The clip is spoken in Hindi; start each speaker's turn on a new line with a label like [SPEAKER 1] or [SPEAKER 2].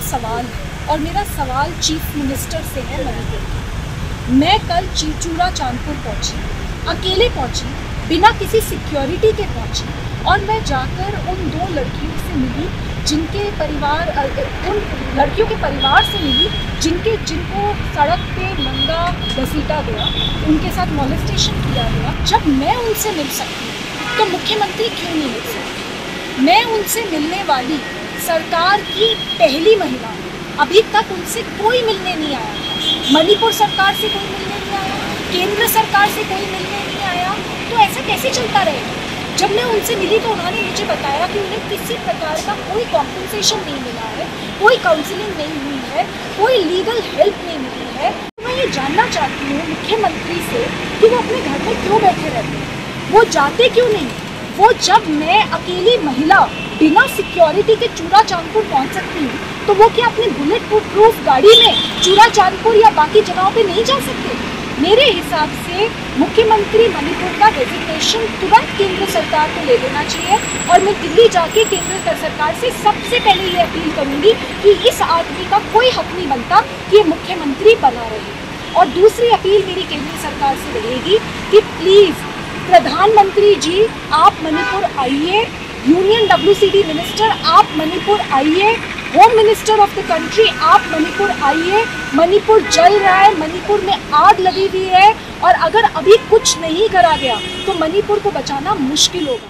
[SPEAKER 1] सवाल है और मेरा सवाल चीफ मिनिस्टर से है मणिपुर का। मैं कल चूरा चांदपुर पहुंची, अकेले पहुंची, बिना किसी सिक्योरिटी के पहुंची और मैं जाकर उन 2 लड़कियों से मिली जिनके परिवार, उन लड़कियों के परिवार से मिली जिनको सड़क पे नंगा घसीटा गया, उनके साथ मॉलेस्टेशन किया गया। जब मैं उनसे मिल सकती हूँ तो मुख्यमंत्री क्यों नहीं मिल सकती? मैं उनसे मिलने वाली सरकार की पहली महिला, अभी तक उनसे कोई मिलने नहीं आया था। मणिपुर सरकार से कोई मिलने नहीं आया, केंद्र सरकार से कोई मिलने नहीं आया, तो ऐसा कैसे चलता रहेगा? जब मैं उनसे मिली तो उन्होंने मुझे बताया कि उन्हें किसी प्रकार का कोई कॉम्पनसेशन नहीं मिला है, कोई काउंसलिंग नहीं हुई है, कोई लीगल हेल्प नहीं मिली है। मैं ये जानना चाहती हूँ मुख्यमंत्री से कि वो अपने घर में क्यों बैठे रहते हैं, वो जाते क्यों नहीं? वो जब मैं अकेली महिला बिना सिक्योरिटी के चूरा चांदपुर पहुँच सकती हूँ तो वो क्या अपनी बुलेट प्रूफ गाड़ी में चूरा चांदपुर या बाकी जगहों पे नहीं जा सकते? मेरे हिसाब से मुख्यमंत्री मणिपुर का डेजिग्नेशन तुरंत केंद्र सरकार को ले लेना चाहिए और मैं दिल्ली जाके केंद्र सरकार से सबसे पहले ये अपील करूंगी कि इस आदमी का कोई हक नहीं बनता कि ये मुख्यमंत्री बना रहे। और दूसरी अपील मेरी केंद्र सरकार से रहेगी कि प्लीज़ प्रधानमंत्री जी आप मणिपुर आइए, यूनियन WCD मिनिस्टर आप मणिपुर आइए, home minister of the country आप मणिपुर आइए। मणिपुर जल रहा है, मणिपुर में आग लगी हुई है और अगर अभी कुछ नहीं करा गया तो मणिपुर को बचाना मुश्किल होगा।